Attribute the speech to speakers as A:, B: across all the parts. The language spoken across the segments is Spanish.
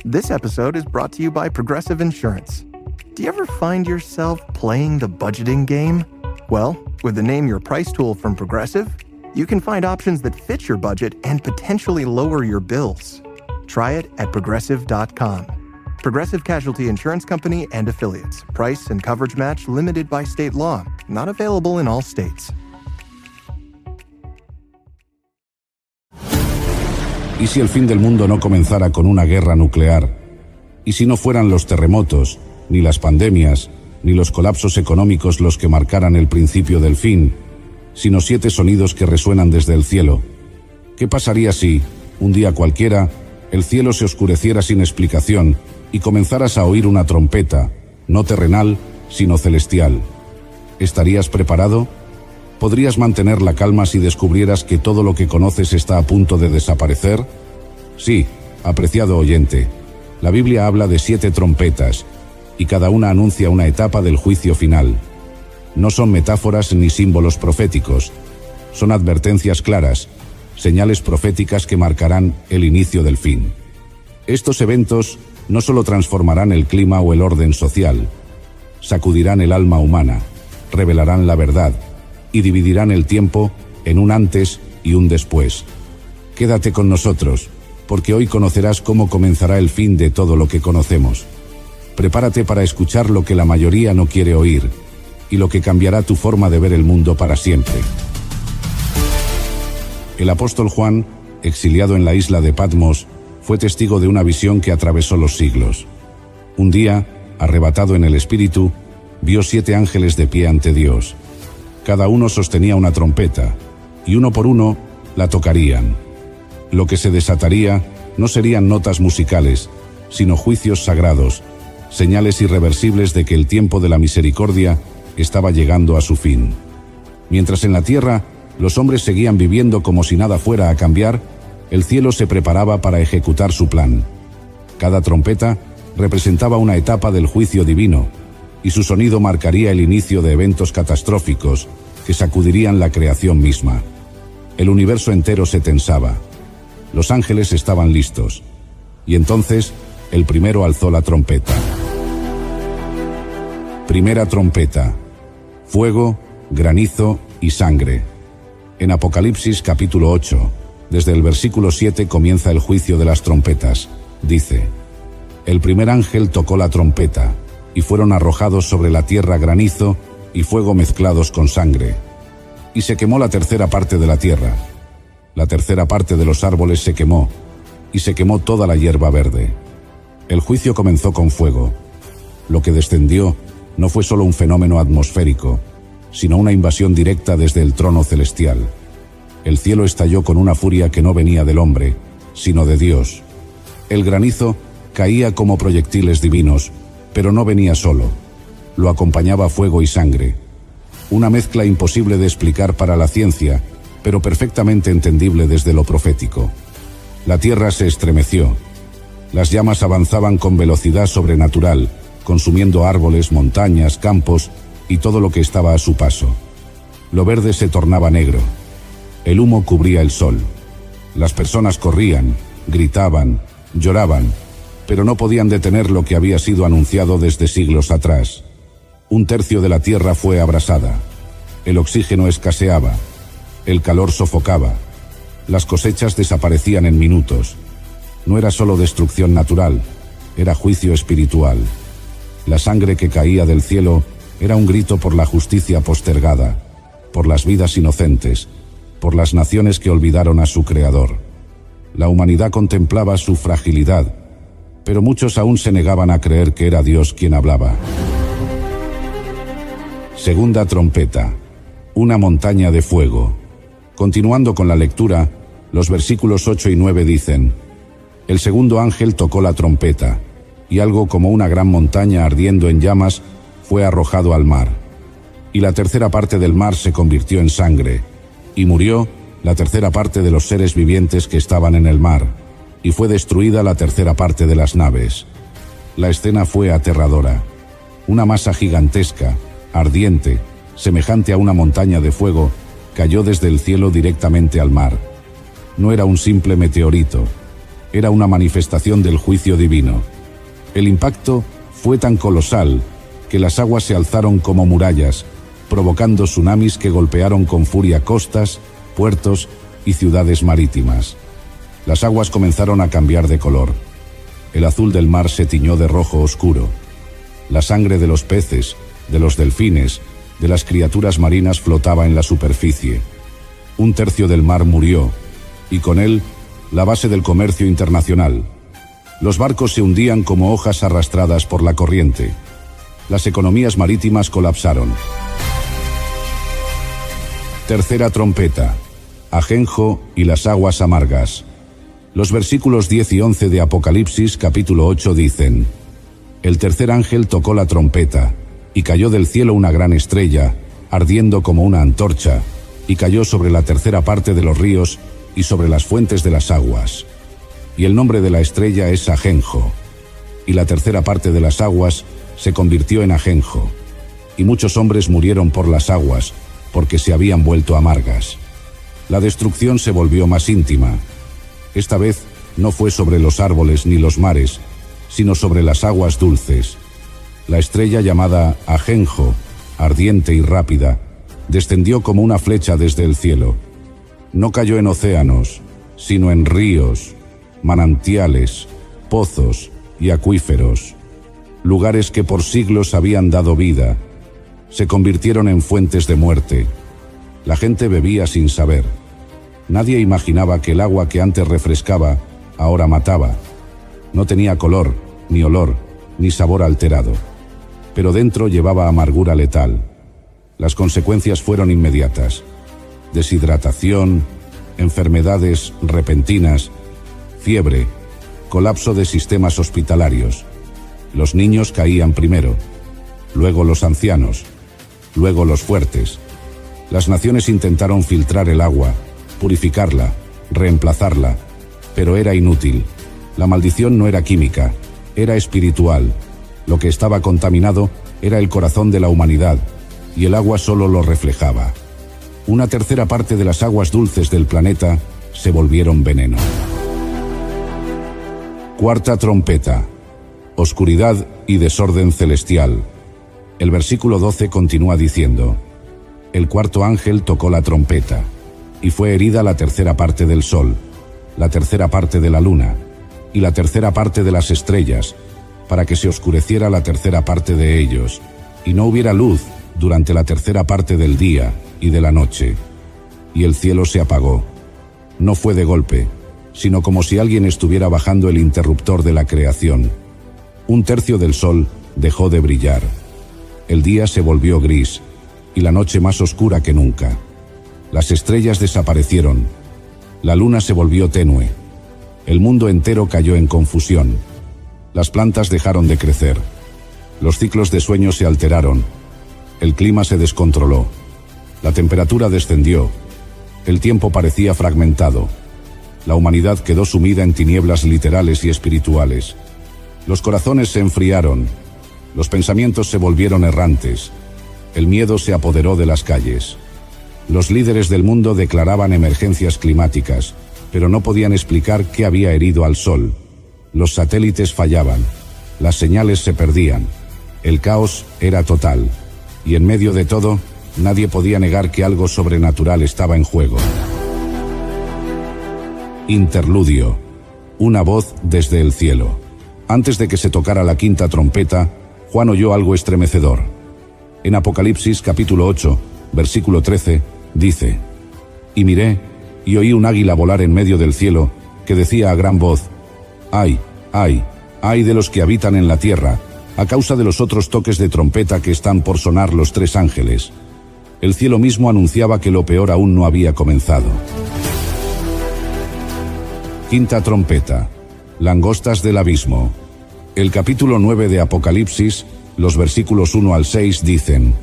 A: This episode is brought to you by Progressive Insurance. Do you ever find yourself playing the budgeting game? Well, with the Name Your Price tool from Progressive, you can find options that fit your budget and potentially lower your bills. Try it at Progressive.com. Progressive Casualty Insurance Company and Affiliates. Price and coverage match limited by state law. Not available in all states.
B: ¿Y si el fin del mundo no comenzara con una guerra nuclear? ¿Y si no fueran los terremotos, ni las pandemias, ni los colapsos económicos los que marcaran el principio del fin, sino 7 sonidos que resuenan desde el cielo? ¿Qué pasaría si, un día cualquiera, el cielo se oscureciera sin explicación y comenzaras a oír una trompeta, no terrenal, sino celestial? ¿Estarías preparado? ¿Podrías mantener la calma si descubrieras que todo lo que conoces está a punto de desaparecer? Sí, apreciado oyente, la Biblia habla de 7 trompetas, y cada una anuncia una etapa del juicio final. No son metáforas ni símbolos proféticos, son advertencias claras, señales proféticas que marcarán el inicio del fin. Estos eventos no solo transformarán el clima o el orden social, sacudirán el alma humana, revelarán la verdad, y dividirán el tiempo en un antes y un después. Quédate con nosotros, porque hoy conocerás cómo comenzará el fin de todo lo que conocemos. Prepárate para escuchar lo que la mayoría no quiere oír, y lo que cambiará tu forma de ver el mundo para siempre. El apóstol Juan, exiliado en la isla de Patmos, fue testigo de una visión que atravesó los siglos. Un día, arrebatado en el espíritu, vio 7 ángeles de pie ante Dios. Cada uno sostenía una trompeta, y uno por uno la tocarían. Lo que se desataría no serían notas musicales, sino juicios sagrados, señales irreversibles de que el tiempo de la misericordia estaba llegando a su fin. Mientras en la tierra los hombres seguían viviendo como si nada fuera a cambiar, el cielo se preparaba para ejecutar su plan. Cada trompeta representaba una etapa del juicio divino, y su sonido marcaría el inicio de eventos catastróficos que sacudirían la creación misma. El universo entero se tensaba. Los ángeles estaban listos. Y entonces, el primero alzó la trompeta. Primera trompeta. Fuego, granizo y sangre. En Apocalipsis capítulo 8, desde el versículo 7 comienza el juicio de las trompetas. Dice: el primer ángel tocó la trompeta, y fueron arrojados sobre la tierra granizo y fuego mezclados con sangre. Y se quemó la tercera parte de la tierra. La tercera parte de los árboles se quemó, y se quemó toda la hierba verde. El juicio comenzó con fuego. Lo que descendió no fue solo un fenómeno atmosférico, sino una invasión directa desde el trono celestial. El cielo estalló con una furia que no venía del hombre, sino de Dios. El granizo caía como proyectiles divinos, pero no venía solo. Lo acompañaba fuego y sangre. Una mezcla imposible de explicar para la ciencia, pero perfectamente entendible desde lo profético. La tierra se estremeció. Las llamas avanzaban con velocidad sobrenatural, consumiendo árboles, montañas, campos y todo lo que estaba a su paso. Lo verde se tornaba negro. El humo cubría el sol. Las personas corrían, gritaban, lloraban, pero no podían detener lo que había sido anunciado desde siglos atrás. 1/3 de la tierra fue abrasada. El oxígeno escaseaba. El calor sofocaba. Las cosechas desaparecían en minutos. No era solo destrucción natural, era juicio espiritual. La sangre que caía del cielo era un grito por la justicia postergada, por las vidas inocentes, por las naciones que olvidaron a su Creador. La humanidad contemplaba su fragilidad, pero muchos aún se negaban a creer que era Dios quien hablaba. Segunda trompeta. Una montaña de fuego. Continuando con la lectura, los versículos 8 y 9 dicen: el segundo ángel tocó la trompeta, y algo como una gran montaña ardiendo en llamas fue arrojado al mar. Y la tercera parte del mar se convirtió en sangre, y murió la tercera parte de los seres vivientes que estaban en el mar, y fue destruida la tercera parte de las naves. La escena fue aterradora. Una masa gigantesca, ardiente, semejante a una montaña de fuego, cayó desde el cielo directamente al mar. No era un simple meteorito, Era una manifestación del juicio divino. El impacto fue tan colosal que las aguas se alzaron como murallas, provocando tsunamis que golpearon con furia costas, puertos y ciudades marítimas. Las aguas comenzaron a cambiar de color. El azul del mar se tiñó de rojo oscuro. La sangre de los peces, de los delfines, de las criaturas marinas flotaba en la superficie. Un tercio del mar murió, y con él, la base del comercio internacional. Los barcos se hundían como hojas arrastradas por la corriente. Las economías marítimas colapsaron. Tercera trompeta. Ajenjo y las aguas amargas. Los versículos 10 y 11 de Apocalipsis capítulo 8 dicen: El tercer ángel tocó la trompeta, y cayó del cielo una gran estrella, ardiendo como una antorcha, y cayó sobre la tercera parte de los ríos y sobre las fuentes de las aguas. Y el nombre de la estrella es Ajenjo. Y la tercera parte de las aguas se convirtió en ajenjo, y muchos hombres murieron por las aguas, porque se habían vuelto amargas. La destrucción se volvió más íntima. Esta vez no fue sobre los árboles ni los mares, sino sobre las aguas dulces. La estrella llamada Ajenjo, ardiente y rápida, descendió como una flecha desde el cielo. No cayó en océanos, sino en ríos, manantiales, pozos y acuíferos, lugares que por siglos habían dado vida. Se convirtieron en fuentes de muerte. La gente bebía sin saber. Nadie imaginaba que el agua que antes refrescaba, ahora mataba. No tenía color, ni olor, ni sabor alterado. Pero dentro llevaba amargura letal. Las consecuencias fueron inmediatas. Deshidratación, enfermedades repentinas, fiebre, colapso de sistemas hospitalarios. Los niños caían primero, luego los ancianos, luego los fuertes. Las naciones intentaron filtrar el agua, purificarla, reemplazarla, pero era inútil. La maldición no era química, era espiritual. Lo que estaba contaminado era el corazón de la humanidad, y el agua solo lo reflejaba. Una tercera parte de las aguas dulces del planeta se volvieron veneno. Cuarta trompeta. Oscuridad y desorden celestial. El versículo 12 continúa diciendo: El cuarto ángel tocó la trompeta, y fue herida la tercera parte del sol, la tercera parte de la luna, y la tercera parte de las estrellas, para que se oscureciera la tercera parte de ellos, y no hubiera luz durante la tercera parte del día y de la noche. Y el cielo se apagó. No fue de golpe, sino como si alguien estuviera bajando el interruptor de la creación. Un tercio del sol dejó de brillar. El día se volvió gris, y la noche más oscura que nunca. Las estrellas desaparecieron. La luna se volvió tenue. El mundo entero cayó en confusión. Las plantas dejaron de crecer. Los ciclos de sueño se alteraron. El clima se descontroló. La temperatura descendió. El tiempo parecía fragmentado. La humanidad quedó sumida en tinieblas literales y espirituales. Los corazones se enfriaron. Los pensamientos se volvieron errantes. El miedo se apoderó de las calles. Los líderes del mundo declaraban emergencias climáticas, pero no podían explicar qué había herido al sol. Los satélites fallaban. Las señales se perdían. El caos era total. Y en medio de todo, nadie podía negar que algo sobrenatural estaba en juego. Interludio. Una voz desde el cielo. Antes de que se tocara la quinta trompeta, Juan oyó algo estremecedor. En Apocalipsis capítulo 8, versículo 13, dice: Y miré, y oí un águila volar en medio del cielo, que decía a gran voz: ¡Ay, ay, ay de los que habitan en la tierra, a causa de los otros toques de trompeta que están por sonar los tres ángeles! El cielo mismo anunciaba que lo peor aún no había comenzado. Quinta trompeta. Langostas del abismo. El capítulo 9 de Apocalipsis, los versículos 1 al 6 dicen: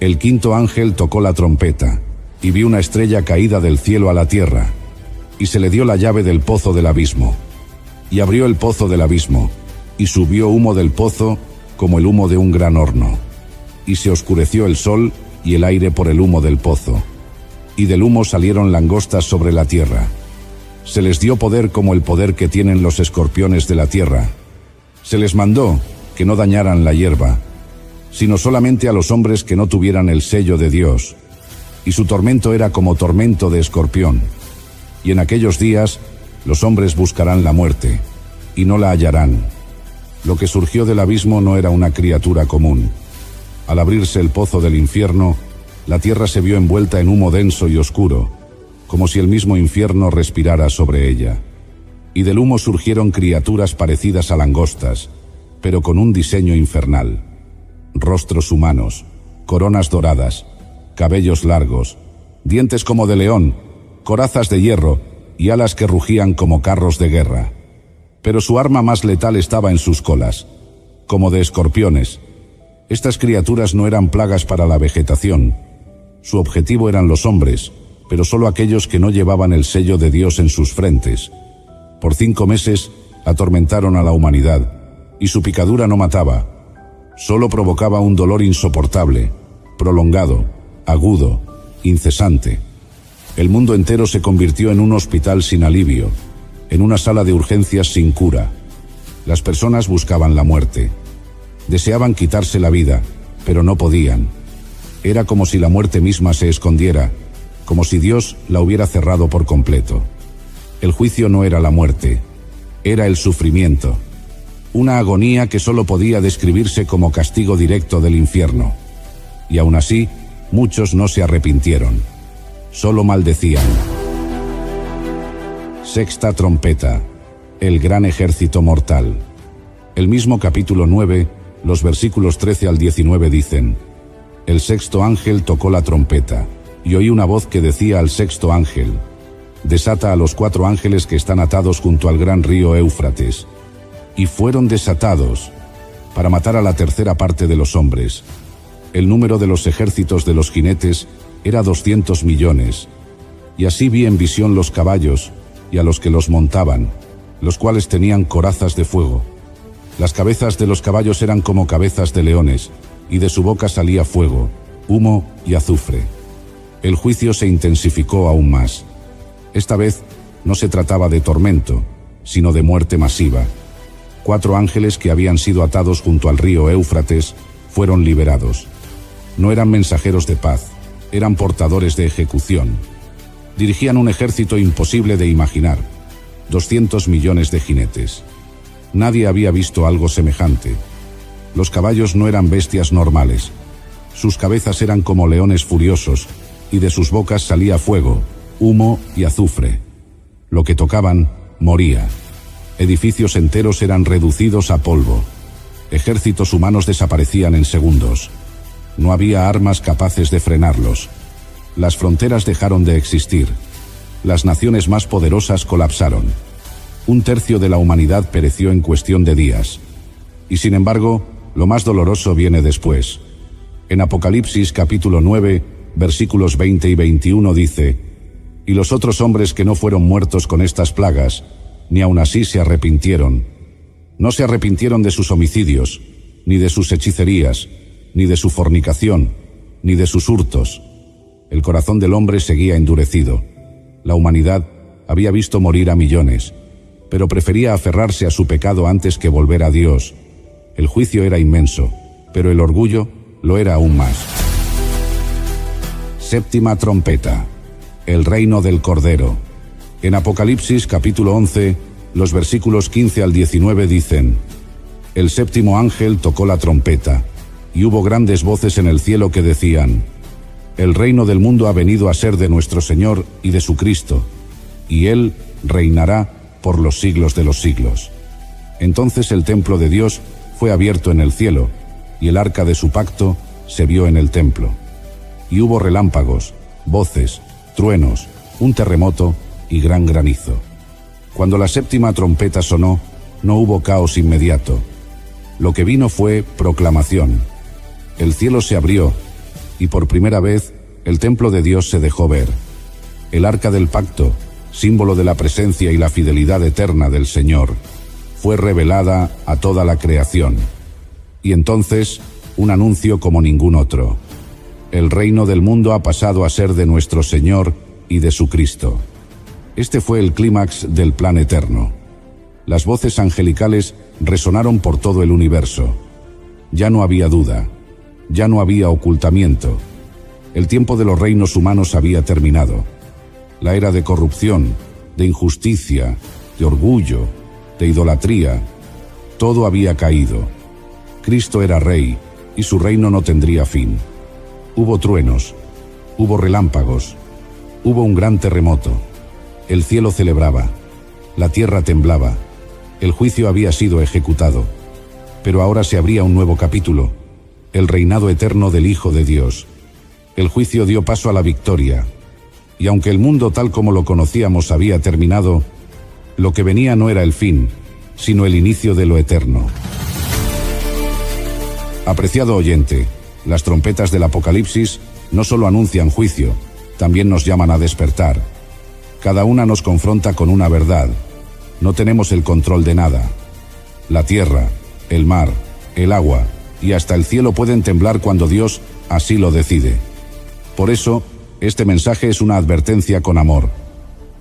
B: El quinto ángel tocó la trompeta, y vi una estrella caída del cielo a la tierra, y se le dio la llave del pozo del abismo. Y abrió el pozo del abismo, y subió humo del pozo como el humo de un gran horno. Y se oscureció el sol y el aire por el humo del pozo. Y del humo salieron langostas sobre la tierra. Se les dio poder como el poder que tienen los escorpiones de la tierra. Se les mandó que no dañaran la hierba, sino solamente a los hombres que no tuvieran el sello de Dios. Y su tormento era como tormento de escorpión. Y en aquellos días los hombres buscarán la muerte, y no la hallarán. Lo que surgió del abismo no era una criatura común. Al abrirse el pozo del infierno, la tierra se vio envuelta en humo denso y oscuro, como si el mismo infierno respirara sobre ella. Y del humo surgieron criaturas parecidas a langostas, pero con un diseño infernal. Rostros humanos, coronas doradas, cabellos largos, dientes como de león, corazas de hierro y alas que rugían como carros de guerra. Pero su arma más letal estaba en sus colas, como de escorpiones. Estas criaturas no eran plagas para la vegetación. Su objetivo eran los hombres, pero solo aquellos que no llevaban el sello de Dios en sus frentes. Por 5 meses atormentaron a la humanidad, y su picadura no mataba, solo provocaba un dolor insoportable, prolongado, agudo, incesante. El mundo entero se convirtió en un hospital sin alivio, en una sala de urgencias sin cura. Las personas buscaban la muerte. Deseaban quitarse la vida, pero no podían. Era como si la muerte misma se escondiera, como si Dios la hubiera cerrado por completo. El juicio no era la muerte, era el sufrimiento. Una agonía que solo podía describirse como castigo directo del infierno. Y aún así, muchos no se arrepintieron. Solo maldecían. Sexta trompeta. El gran ejército mortal. El mismo capítulo 9, los versículos 13 al 19 dicen: El sexto ángel tocó la trompeta, y oí una voz que decía al sexto ángel: Desata a los 4 ángeles que están atados junto al gran río Éufrates. Y fueron desatados, para matar a la tercera parte de los hombres. El número de los ejércitos de los jinetes era 200 millones. Y así vi en visión los caballos, y a los que los montaban, los cuales tenían corazas de fuego. Las cabezas de los caballos eran como cabezas de leones, y de su boca salía fuego, humo y azufre. El juicio se intensificó aún más. Esta vez no se trataba de tormento, sino de muerte masiva. 4 ángeles que habían sido atados junto al río Éufrates fueron liberados. No eran mensajeros de paz, eran portadores de ejecución. Dirigían un ejército imposible de imaginar, 200 millones de jinetes. Nadie había visto algo semejante. Los caballos no eran bestias normales. Sus cabezas eran como leones furiosos, y de sus bocas salía fuego, humo y azufre. Lo que tocaban, moría. Edificios enteros eran reducidos a polvo. Ejércitos humanos desaparecían en segundos. No había armas capaces de frenarlos. Las fronteras dejaron de existir. Las naciones más poderosas colapsaron. 1/3 de la humanidad pereció en cuestión de días. Y sin embargo, lo más doloroso viene después. En Apocalipsis capítulo 9, versículos 20 y 21 dice: Y los otros hombres que no fueron muertos con estas plagas, ni aun así se arrepintieron. No se arrepintieron de sus homicidios, ni de sus hechicerías, ni de su fornicación, ni de sus hurtos. El corazón del hombre seguía endurecido. La humanidad había visto morir a millones, pero prefería aferrarse a su pecado antes que volver a Dios. El juicio era inmenso, pero el orgullo lo era aún más. Séptima trompeta. El reino del Cordero. En Apocalipsis capítulo 11, los versículos 15 al 19 dicen: El séptimo ángel tocó la trompeta, y hubo grandes voces en el cielo que decían: El reino del mundo ha venido a ser de nuestro Señor y de su Cristo, y Él reinará por los siglos de los siglos. Entonces el templo de Dios fue abierto en el cielo, y el arca de su pacto se vio en el templo. Y hubo relámpagos, voces, truenos, un terremoto y gran granizo. Cuando la séptima trompeta sonó, no hubo caos inmediato. Lo que vino fue proclamación. El cielo se abrió, y por primera vez el templo de Dios se dejó ver. El arca del pacto, símbolo de la presencia y la fidelidad eterna del Señor, fue revelada a toda la creación. Y entonces, un anuncio como ningún otro: el reino del mundo ha pasado a ser de nuestro Señor y de su Cristo. Este fue el clímax del plan eterno. Las voces angelicales resonaron por todo el universo. Ya no había duda, ya no había ocultamiento. El tiempo de los reinos humanos había terminado. La era de corrupción, de injusticia, de orgullo, de idolatría, todo había caído. Cristo era rey y su reino no tendría fin. Hubo truenos, hubo relámpagos, hubo un gran terremoto. El cielo celebraba, la tierra temblaba, el juicio había sido ejecutado. Pero ahora se abría un nuevo capítulo, el reinado eterno del Hijo de Dios. El juicio dio paso a la victoria, y aunque el mundo tal como lo conocíamos había terminado, lo que venía no era el fin, sino el inicio de lo eterno. Apreciado oyente, las trompetas del Apocalipsis no solo anuncian juicio, también nos llaman a despertar. Cada una nos confronta con una verdad. No tenemos el control de nada. La tierra, el mar, el agua y hasta el cielo pueden temblar cuando Dios así lo decide. Por eso, este mensaje es una advertencia con amor.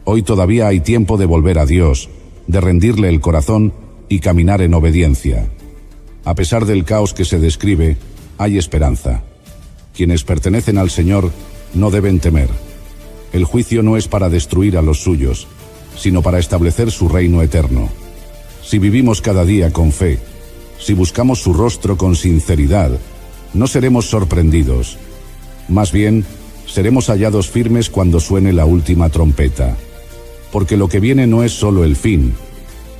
B: Hoy todavía hay tiempo de volver a Dios, de rendirle el corazón y caminar en obediencia. A pesar del caos que se describe, hay esperanza. Quienes pertenecen al Señor no deben temer. El juicio no es para destruir a los suyos, sino para establecer su reino eterno. Si vivimos cada día con fe, si buscamos su rostro con sinceridad, no seremos sorprendidos. Más bien, seremos hallados firmes cuando suene la última trompeta. Porque lo que viene no es solo el fin,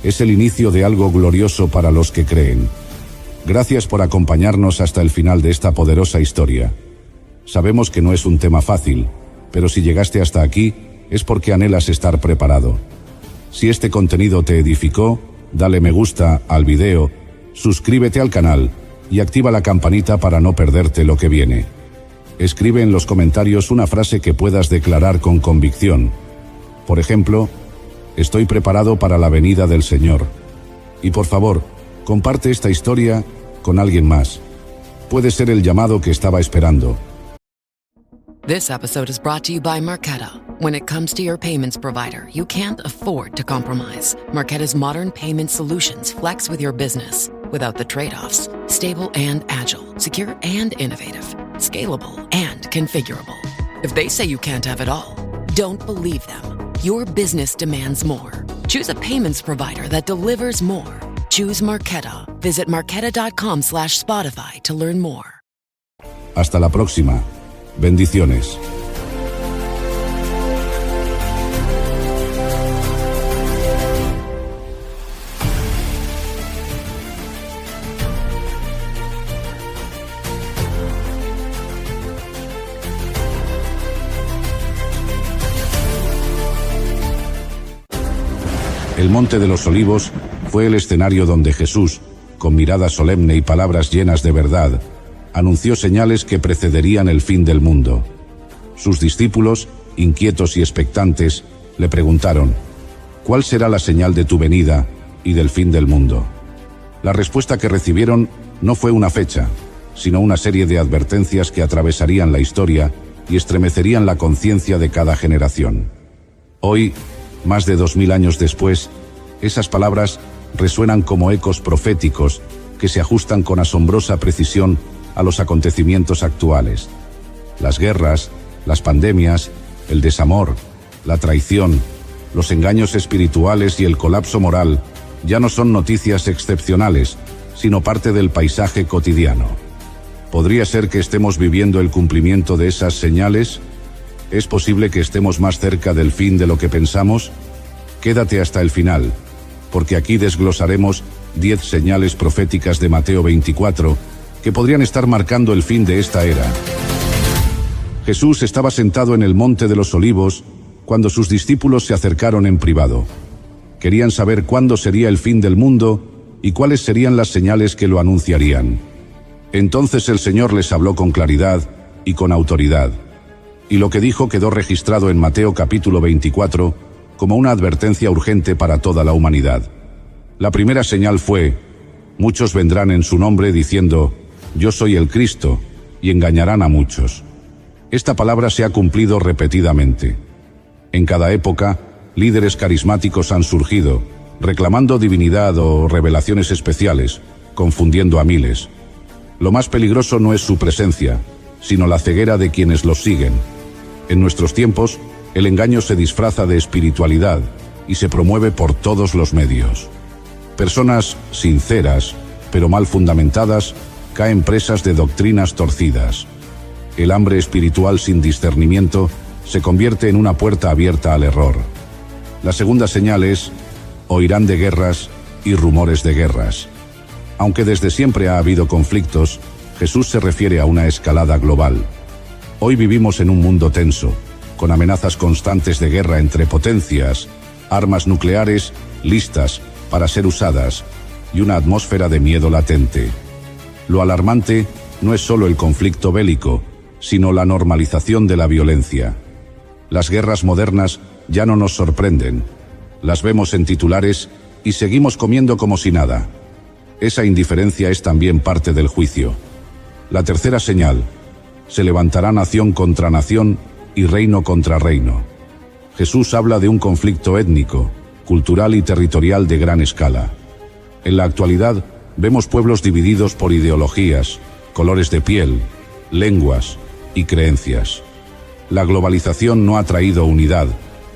B: es el inicio de algo glorioso para los que creen. Gracias por acompañarnos hasta el final de esta poderosa historia. Sabemos que no es un tema fácil, pero si llegaste hasta aquí, es porque anhelas estar preparado. Si este contenido te edificó, dale me gusta al video, suscríbete al canal y activa la campanita para no perderte lo que viene. Escribe en los comentarios una frase que puedas declarar con convicción. Por ejemplo, estoy preparado para la venida del Señor. Y por favor, comparte esta historia con alguien más. Puede ser el llamado que estaba esperando.
C: This episode is brought to you by Marqeta. When it comes to your payments provider, you can't afford to compromise. Marqeta's modern payment solutions flex with your business without the trade-offs. Stable and agile, secure and innovative, scalable and configurable. If they say you can't have it all, don't believe them. Your business demands more. Choose a payments provider that delivers more. Choose Marqeta. Visit marqeta.com/Spotify to learn more.
B: Hasta la próxima. Bendiciones. El Monte de los Olivos fue el escenario donde Jesús, con mirada solemne y palabras llenas de verdad, anunció señales que precederían el fin del mundo. Sus discípulos, inquietos y expectantes, le preguntaron: ¿cuál será la señal de tu venida y del fin del mundo? La respuesta que recibieron no fue una fecha, sino una serie de advertencias que atravesarían la historia y estremecerían la conciencia de cada generación. Hoy, más de 2000 años después, esas palabras resuenan como ecos proféticos que se ajustan con asombrosa precisión a los acontecimientos actuales. Las guerras, las pandemias, el desamor, la traición, los engaños espirituales y el colapso moral ya no son noticias excepcionales, sino parte del paisaje cotidiano. ¿Podría ser que estemos viviendo el cumplimiento de esas señales? ¿Es posible que estemos más cerca del fin de lo que pensamos? Quédate hasta el final, porque aquí desglosaremos 10 señales proféticas de Mateo 24 que podrían estar marcando el fin de esta era. Jesús estaba sentado en el Monte de los Olivos cuando sus discípulos se acercaron en privado. Querían saber cuándo sería el fin del mundo y cuáles serían las señales que lo anunciarían. Entonces el Señor les habló con claridad y con autoridad, y lo que dijo quedó registrado en Mateo capítulo 24 como una advertencia urgente para toda la humanidad. La primera señal fue: muchos vendrán en su nombre diciendo: yo soy el Cristo, y engañarán a muchos. Esta palabra se ha cumplido repetidamente. En cada época, Líderes carismáticos han surgido, reclamando divinidad o revelaciones especiales, confundiendo a miles. Lo más peligroso no es su presencia, sino la ceguera de quienes los siguen. En nuestros tiempos, el engaño se disfraza de espiritualidad y se promueve por todos los medios. Personas sinceras, pero mal fundamentadas, caen presas de doctrinas torcidas. El hambre espiritual sin discernimiento se convierte en una puerta abierta al error. La segunda señal es: oirán de guerras y rumores de guerras. Aunque desde siempre ha habido conflictos, Jesús se refiere a una escalada global. Hoy vivimos en un mundo tenso, con amenazas constantes de guerra entre potencias, armas nucleares listas para ser usadas y una atmósfera de miedo latente. Lo alarmante no es solo el conflicto bélico, sino la normalización de la violencia. Las guerras modernas ya no nos sorprenden. Las vemos en titulares y seguimos comiendo como si nada. Esa indiferencia es también parte del juicio. La tercera señal: se levantará nación contra nación y reino contra reino. Jesús habla de un conflicto étnico, cultural y territorial de gran escala. En la actualidad, vemos pueblos divididos por ideologías, colores de piel, lenguas y creencias. La globalización no ha traído unidad,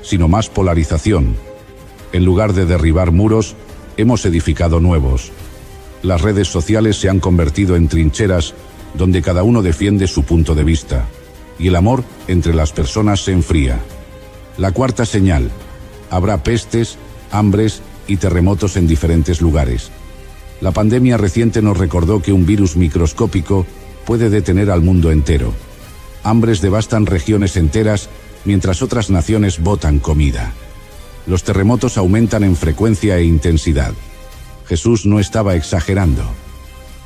B: sino más polarización. En lugar de derribar muros, hemos edificado nuevos. Las redes sociales se han convertido en trincheras donde cada uno defiende su punto de vista, y el amor entre las personas se enfría. La cuarta señal: habrá pestes, hambres y terremotos en diferentes lugares. La pandemia reciente nos recordó que un virus microscópico puede detener al mundo entero. Hambres devastan regiones enteras, mientras otras naciones botan comida. Los terremotos aumentan en frecuencia e intensidad. Jesús no estaba exagerando.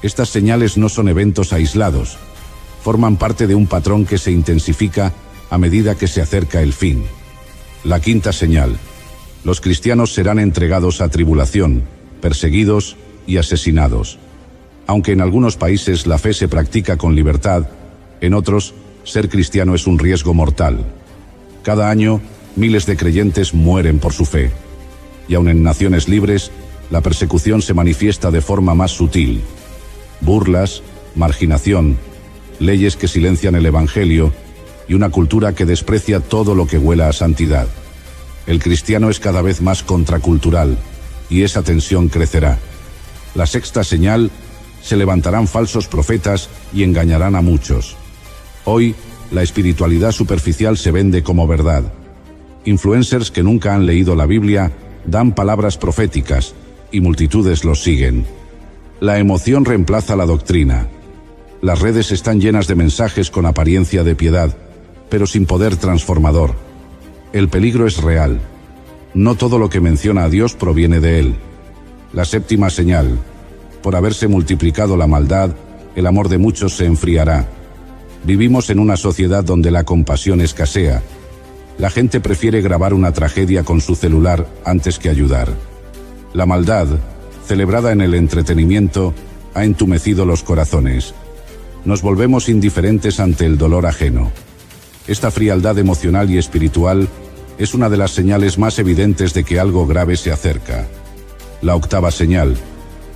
B: Estas señales no son eventos aislados, forman parte de un patrón que se intensifica a medida que se acerca el fin. La quinta señal: los cristianos serán entregados a tribulación, perseguidos y asesinados. Aunque en algunos países la fe se practica con libertad, en otros, ser cristiano es un riesgo mortal. Cada año, miles de creyentes mueren por su fe. Y aun en naciones libres, la persecución se manifiesta de forma más sutil. Burlas, marginación, leyes que silencian el Evangelio y una cultura que desprecia todo lo que huela a santidad. El cristiano es cada vez más contracultural y esa tensión crecerá. La sexta señal: se levantarán falsos profetas y engañarán a muchos. Hoy, la espiritualidad superficial se vende como verdad. Influencers que nunca han leído la Biblia dan palabras proféticas y multitudes los siguen. La emoción reemplaza la doctrina. Las redes están llenas de mensajes con apariencia de piedad, pero sin poder transformador. El peligro es real. No todo lo que menciona a Dios proviene de Él. La séptima señal: por haberse multiplicado la maldad, el amor de muchos se enfriará. Vivimos en una sociedad donde la compasión escasea. La gente prefiere grabar una tragedia con su celular antes que ayudar. La maldad, celebrada en el entretenimiento, ha entumecido los corazones. Nos volvemos indiferentes ante el dolor ajeno. Esta frialdad emocional y espiritual es una de las señales más evidentes de que algo grave se acerca. La octava señal: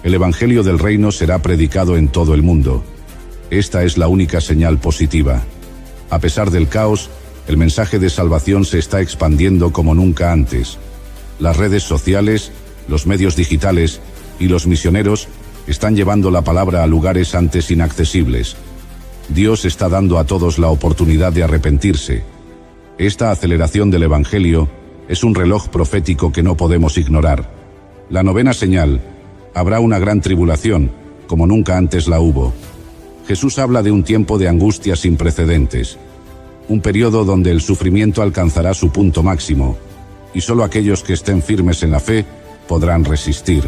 B: el Evangelio del Reino será predicado en todo el mundo. Esta es la única señal positiva. A pesar del caos, el mensaje de salvación se está expandiendo como nunca antes. Las redes sociales, los medios digitales y los misioneros están llevando la palabra a lugares antes inaccesibles. Dios está dando a todos la oportunidad de arrepentirse. Esta aceleración del Evangelio es un reloj profético que no podemos ignorar. La novena señal: habrá una gran tribulación, como nunca antes la hubo. Jesús habla de un tiempo de angustia sin precedentes, un periodo donde el sufrimiento alcanzará su punto máximo, y solo aquellos que estén firmes en la fe podrán resistir.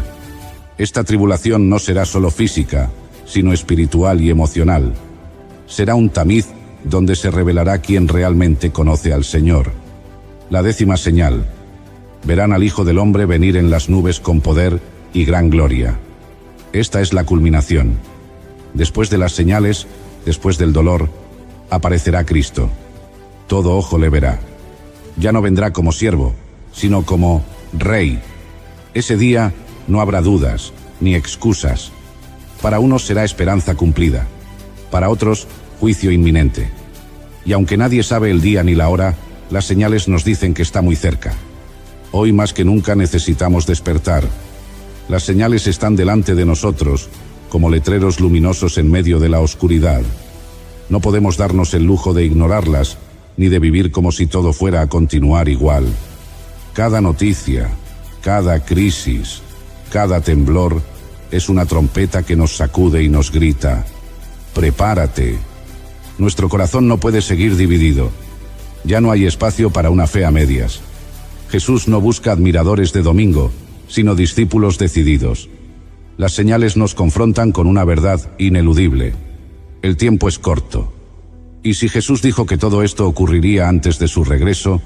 B: Esta tribulación no será solo física, sino espiritual y emocional. Será un tamiz donde se revelará quién realmente conoce al Señor. La décima señal: verán al Hijo del Hombre venir en las nubes con poder y gran gloria. Esta es la culminación. Después de las señales, después del dolor, aparecerá Cristo. Todo ojo le verá. Ya no vendrá como siervo, sino como Rey. Ese día no habrá dudas, ni excusas. Para unos será esperanza cumplida, para otros juicio inminente. Y aunque nadie sabe el día ni la hora, las señales nos dicen que está muy cerca. Hoy más que nunca necesitamos despertar. Las señales están delante de nosotros, como letreros luminosos en medio de la oscuridad. No podemos darnos el lujo de ignorarlas, ni de vivir como si todo fuera a continuar igual. Cada noticia, cada crisis, cada temblor es una trompeta que nos sacude y nos grita: prepárate. Nuestro corazón no puede seguir dividido. Ya no hay espacio para una fe a medias. Jesús no busca admiradores de domingo, sino discípulos decididos. Las señales nos confrontan con una verdad ineludible. El tiempo es corto. Y si Jesús dijo que todo esto ocurriría antes de su regreso,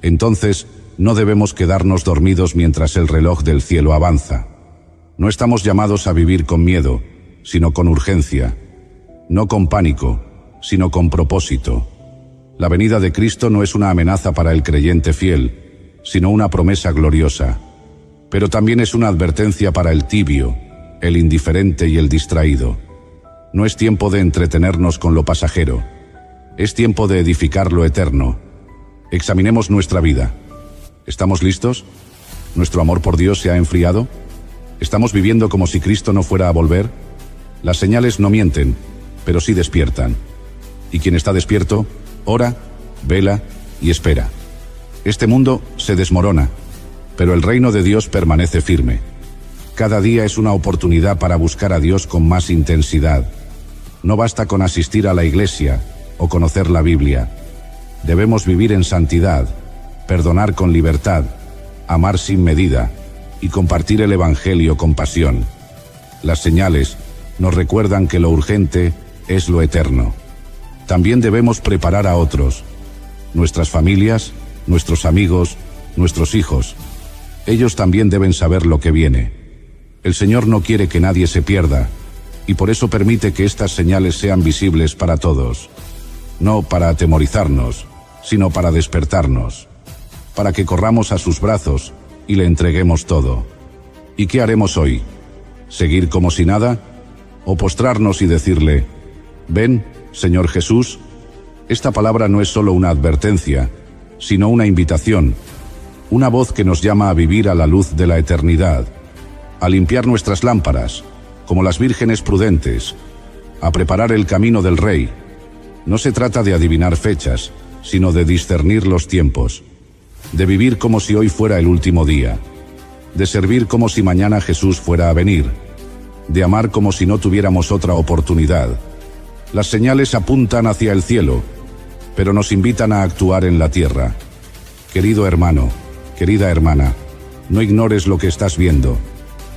B: entonces no debemos quedarnos dormidos mientras el reloj del cielo avanza. No estamos llamados a vivir con miedo, sino con urgencia. No con pánico, sino con propósito. La venida de Cristo no es una amenaza para el creyente fiel, sino una promesa gloriosa. Pero también es una advertencia para el tibio, el indiferente y el distraído. No es tiempo de entretenernos con lo pasajero. Es tiempo de edificar lo eterno. Examinemos nuestra vida. ¿Estamos listos? ¿Nuestro amor por Dios se ha enfriado? ¿Estamos viviendo como si Cristo no fuera a volver? Las señales no mienten, pero sí despiertan. Y quien está despierto, ora, vela y espera. Este mundo se desmorona, pero el reino de Dios permanece firme. Cada día es una oportunidad para buscar a Dios con más intensidad. No basta con asistir a la iglesia o conocer la Biblia. Debemos vivir en santidad, perdonar con libertad, amar sin medida y compartir el Evangelio con pasión. Las señales nos recuerdan que lo urgente es lo eterno. También debemos preparar a otros, nuestras familias, nuestros amigos, nuestros hijos. Ellos también deben saber lo que viene. El Señor no quiere que nadie se pierda, y por eso permite que estas señales sean visibles para todos. No para atemorizarnos, sino para despertarnos, para que corramos a sus brazos y le entreguemos todo. ¿Y qué haremos hoy? ¿Seguir como si nada? ¿O postrarnos y decirle: ven, Señor Jesús? Esta palabra no es solo una advertencia, sino una invitación, una voz que nos llama a vivir a la luz de la eternidad, a limpiar nuestras lámparas, como las vírgenes prudentes, a preparar el camino del Rey. No se trata de adivinar fechas, sino de discernir los tiempos, de vivir como si hoy fuera el último día, de servir como si mañana Jesús fuera a venir, de amar como si no tuviéramos otra oportunidad. Las señales apuntan hacia el cielo, pero nos invitan a actuar en la tierra. Querido hermano, querida hermana, no ignores lo que estás viendo.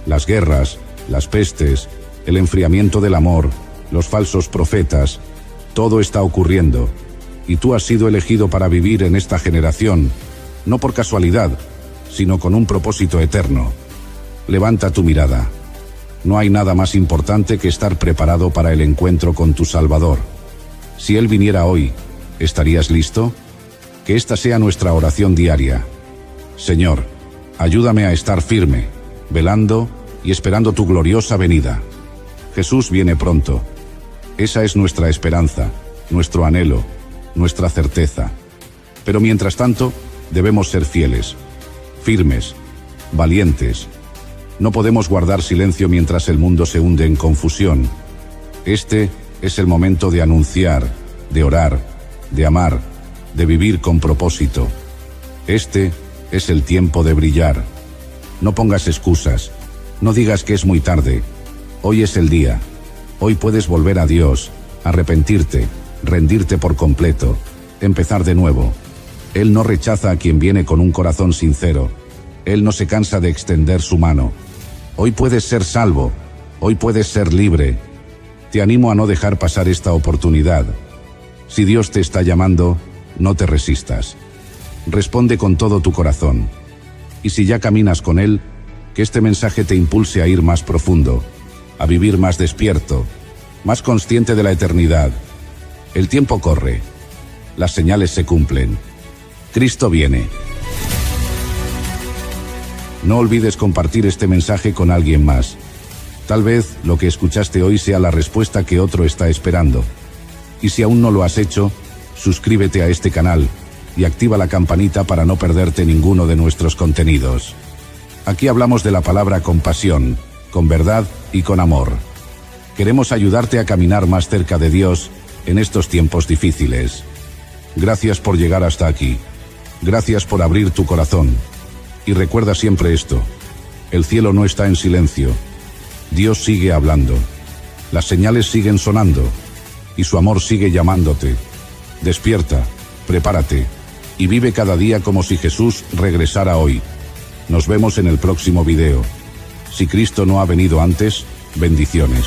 B: Las guerras, las pestes, el enfriamiento del amor, los falsos profetas, todo está ocurriendo, y tú has sido elegido para vivir en esta generación, no por casualidad, sino con un propósito eterno. Levanta tu mirada. No hay nada más importante que estar preparado para el encuentro con tu Salvador. Si Él viniera hoy, ¿estarías listo? Que esta sea nuestra oración diaria. Señor, ayúdame a estar firme, velando y esperando tu gloriosa venida. Jesús viene pronto. Esa es nuestra esperanza, nuestro anhelo, nuestra certeza. Pero mientras tanto, debemos ser fieles, firmes, valientes. No podemos guardar silencio mientras el mundo se hunde en confusión. Este es el momento de anunciar, de orar, de amar, de vivir con propósito. Este es el tiempo de brillar. No pongas excusas, no digas que es muy tarde. Hoy es el día. Hoy puedes volver a Dios, arrepentirte, rendirte por completo, empezar de nuevo. Él no rechaza a quien viene con un corazón sincero. Él no se cansa de extender su mano. Hoy puedes ser salvo, hoy puedes ser libre. Te animo a no dejar pasar esta oportunidad. Si Dios te está llamando, no te resistas. Responde con todo tu corazón. Y si ya caminas con Él, que este mensaje te impulse a ir más profundo, a vivir más despierto, más consciente de la eternidad. El tiempo corre, las señales se cumplen. Cristo viene. No olvides compartir este mensaje con alguien más. Tal vez lo que escuchaste hoy sea la respuesta que otro está esperando. Y si aún no lo has hecho, suscríbete a este canal y activa la campanita para no perderte ninguno de nuestros contenidos. Aquí hablamos de la palabra con pasión, con verdad y con amor. Queremos ayudarte a caminar más cerca de Dios en estos tiempos difíciles. Gracias por llegar hasta aquí. Gracias por abrir tu corazón. Y recuerda siempre esto: el cielo no está en silencio. Dios sigue hablando. Las señales siguen sonando. Y su amor sigue llamándote. Despierta, prepárate, y vive cada día como si Jesús regresara hoy. Nos vemos en el próximo video. Si Cristo no ha venido antes, bendiciones.